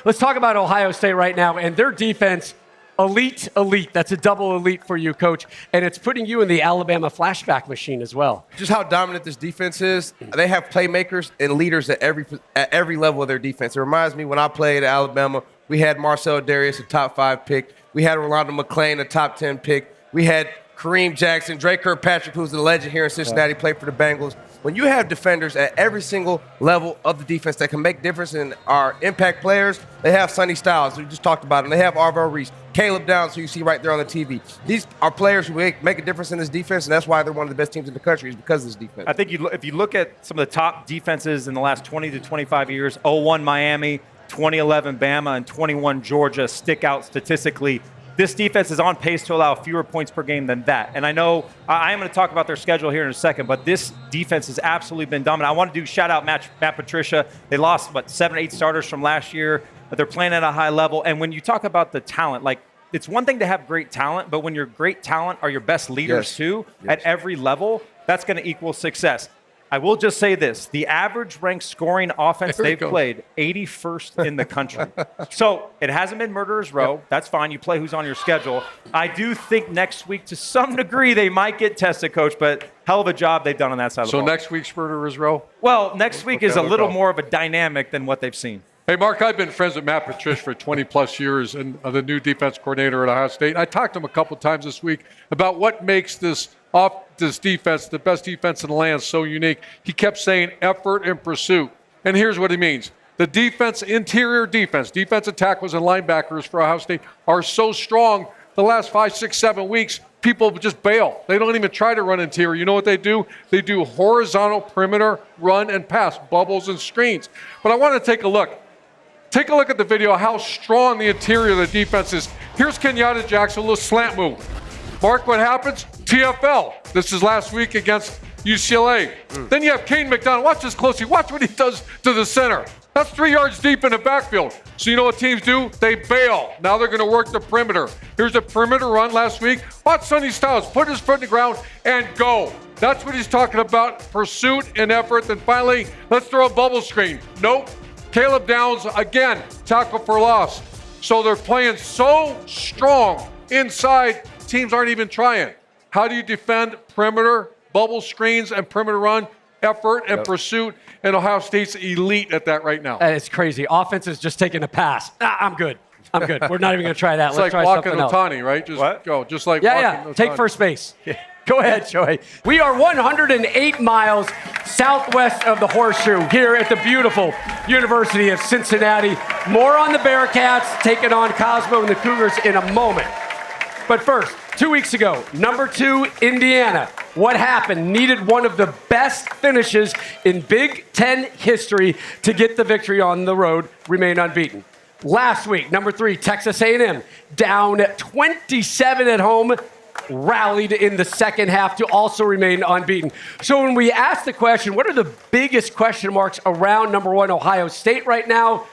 Let's talk about Ohio State right now and their defense. Elite. That's a double elite for you, Coach. And it's putting you in the Alabama flashback machine as well. Just how dominant this defense is. They have playmakers and leaders at every level of their defense. It reminds me when I played at Alabama, we had Marcel Darius, a top 5 pick. We had Rolando McClain, a top 10 pick. We had Kareem Jackson, Drake Kirkpatrick, who's a legend here in Cincinnati, played for the Bengals. When you have defenders at every single level of the defense that can make difference in our impact players, they have Sonny Styles, we just talked about him. They have Arvell Reese, Caleb Downs, who you see right there on the TV. These are players who make a difference in this defense, and that's why they're one of the best teams in the country is because of this defense. I think if you look at some of the top defenses in the last 20 to 25 years, 01 Miami, 2011 Bama, and 21 Georgia stick out statistically. This defense is on pace to allow fewer points per game than that. And I know I am going to talk about their schedule here in a second, but this defense has absolutely been dominant. I want to shout out Matt Patricia. They lost, 7 or 8 starters from last year, but they're playing at a high level. And when you talk about the talent, it's one thing to have great talent, but when your great talent are your best leaders too, at every level, that's going to equal success. I will just say this. The average ranked scoring offense they've played, 81st in the country. So it hasn't been Murderer's Row. Yep. That's fine. You play who's on your schedule. I do think next week, to some degree, they might get tested, Coach, but hell of a job they've done on that side of the ball. So next week's Murderer's Row? Well, next week is a little more of a dynamic than what they've seen. Hey, Mark, I've been friends with Matt Patricia for 20-plus years and the new defense coordinator at Ohio State. I talked to him a couple times this week about what makes this defense, the best defense in the land, so unique. He kept saying effort and pursuit. And here's what he means. The defense, interior defense, defensive tackles and linebackers for Ohio State are so strong the last 5, 6, 7 weeks, people just bail. They don't even try to run interior. You know what they do? They do horizontal perimeter, run and pass, bubbles and screens. But I want to take a look. Take a look at the video, how strong the interior of the defense is. Here's Kenyatta Jackson, a little slant move. Mark, what happens? TFL. This is last week against UCLA. Then you have Kane McDonald. Watch this closely. Watch what he does to the center. That's 3 yards deep in the backfield. So you know what teams do? They bail. Now they're going to work the perimeter. Here's a perimeter run last week. Watch Sonny Styles put his foot in the ground and go. That's what he's talking about, pursuit and effort. Then finally, let's throw a bubble screen. Nope. Caleb Downs, again, tackle for loss. So they're playing so strong inside, teams aren't even trying. How do you defend perimeter, bubble screens, and perimeter run, effort, and pursuit? And Ohio State's elite at that right now. It's crazy. Offense is just taking a pass. I'm good. We're not even going to try that. It's Let's like try walking something Ohtani, else. right? Just what? go. Just like walking Ohtani. Take first base. Go ahead, Joey. We are 108 miles southwest of the Horseshoe here at the beautiful University of Cincinnati. More on the Bearcats taking on Cosmo and the Cougars in a moment. But first, 2 weeks ago, number 2, Indiana. What happened? Needed one of the best finishes in Big Ten history to get the victory on the road, remain unbeaten. Last week, number 3, Texas A&M, down 27 at home, rallied in the second half to also remain unbeaten. So when we ask the question, what are the biggest question marks around number 1 Ohio State right now?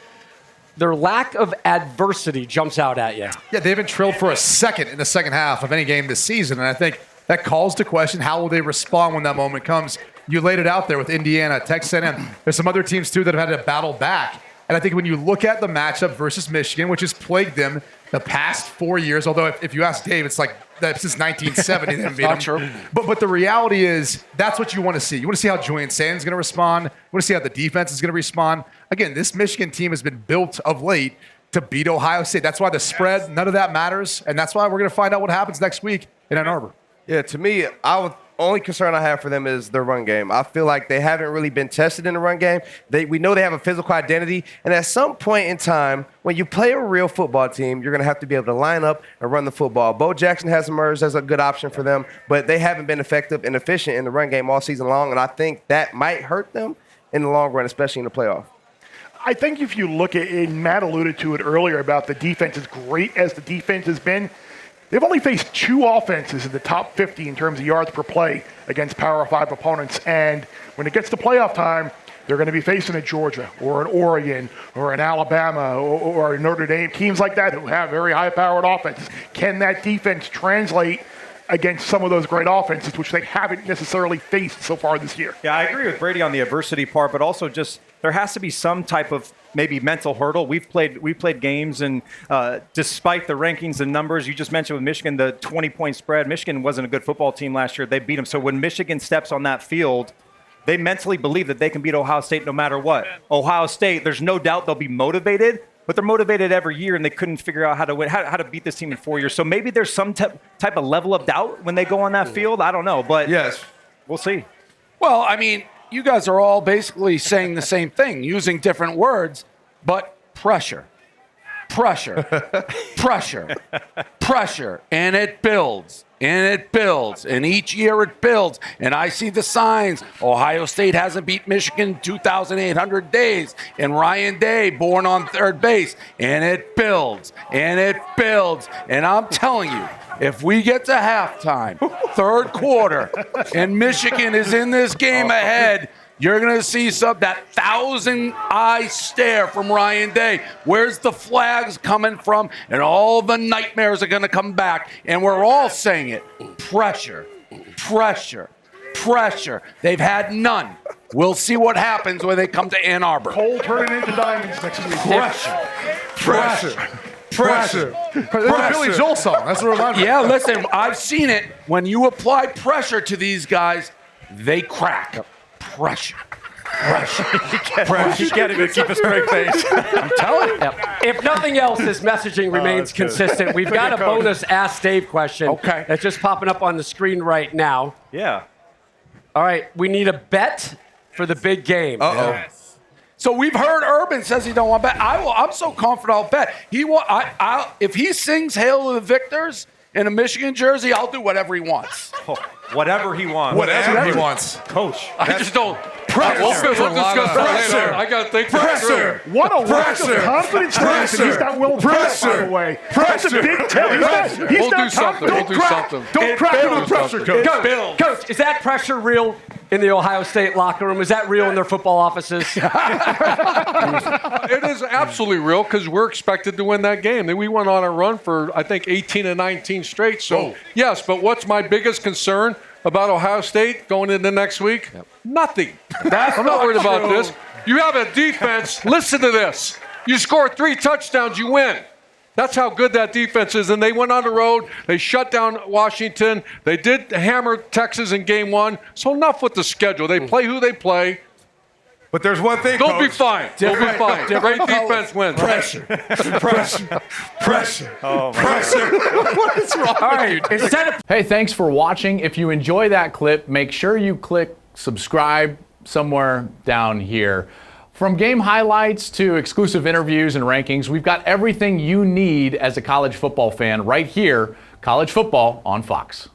Their lack of adversity jumps out at you. Yeah, they haven't trailed for a second in the second half of any game this season, and I think that calls to question how will they respond when that moment comes. You laid it out there with Indiana, Texas A&M. There's some other teams, too, that have had to battle back. And I think when you look at the matchup versus Michigan, which has plagued them the past 4 years, although if you ask Dave, it's like that since 1970 they haven't beat them. True. But the reality is that's what you want to see. You want to see how Julian Sand's going to respond. You want to see how the defense is going to respond. Again, this Michigan team has been built of late to beat Ohio State. That's why the spread, none of that matters. And that's why we're going to find out what happens next week in Ann Arbor. Yeah, to me, only concern I have for them is their run game. I feel like they haven't really been tested in the run game. We know they have a physical identity. And at some point in time, when you play a real football team, you're going to have to be able to line up and run the football. Bo Jackson has emerged as a good option for them, but they haven't been effective and efficient in the run game all season long. And I think that might hurt them in the long run, especially in the playoff. I think if you look at it, and Matt alluded to it earlier about the defense, as great as the defense has been, they've only faced 2 offenses in the top 50 in terms of yards per play against Power 5 opponents. And when it gets to playoff time, they're going to be facing a Georgia or an Oregon or an Alabama or Notre Dame, teams like that who have very high-powered offenses. Can that defense translate against some of those great offenses, which they haven't necessarily faced so far this year. Yeah, I agree with Brady on the adversity part, but also just there has to be some type of maybe mental hurdle. We've played games, and despite the rankings and numbers you just mentioned with Michigan, the 20-point spread, Michigan wasn't a good football team last year. They beat them. So when Michigan steps on that field, they mentally believe that they can beat Ohio State no matter what. Ohio State, there's no doubt they'll be motivated, but they're motivated every year, and they couldn't figure out how to win, how to beat this team in 4 years. So maybe there's some type of level of doubt when they go on that field. I don't know, but Yes. we'll see. Well, I mean, you guys are all basically saying the same thing, using different words, but pressure, pressure, pressure, pressure, and it builds. And it builds, and each year it builds. And I see the signs. Ohio State hasn't beat Michigan in 2,800 days. And Ryan Day, born on third base. And it builds, and it builds. And I'm telling you, if we get to halftime, third quarter, and Michigan is in this game ahead, you're going to see that 1,000-eye stare from Ryan Day. Where's the flags coming from? And all the nightmares are going to come back. And we're all saying it. Pressure, pressure, pressure. They've had none. We'll see what happens when they come to Ann Arbor. Coal turning into diamonds next week. Pressure, pressure, pressure. That's a Billy Joel song. That's what it reminds me. Yeah, listen, I've seen it. When you apply pressure to these guys, they crack. Pressure. Pressure. He can't even keep a straight face. I'm telling you. If nothing else, this messaging remains consistent. We've got a bonus Ask Dave question. Okay. That's just popping up on the screen right now. Yeah. All right, we need a bet for the big game. So we've heard Urban says he don't want to bet. I'm so confident I'll bet. If he sings "Hail to the Victors" in a Michigan jersey, I'll do whatever he wants. Whatever he wants. Whatever he wants. Coach. I just don't. Pressure. We'll discuss that later. I got to think that through. What a lack of confidence that is. He's not well dressed, by the way. That's a big tell. He's We'll do not something. confident. We'll do something. Don't crack into the pressure, Coach. Coach, is that pressure real in the Ohio State locker room? Is that real in their football offices? It is absolutely real because we're expected to win that game. Then we went on a run for, I think, 18 and 19 straight. So, yes, but what's my biggest concern about Ohio State going into next week? Nothing. I'm not worried about this. You have a defense. Listen to this. You score 3 touchdowns, you win. That's how good that defense is. And they went on the road. They shut down Washington. They did hammer Texas in game 1. So enough with the schedule. They play who they play. But there's one thing, They'll be Coach. fine. They'll be fine. Great defense wins. Pressure, pressure, pressure, pressure. What is wrong All right, instead of Hey, thanks for watching. If you enjoy that clip, make sure you click subscribe somewhere down here. From game highlights to exclusive interviews and rankings, we've got everything you need as a college football fan right here, College Football on Fox.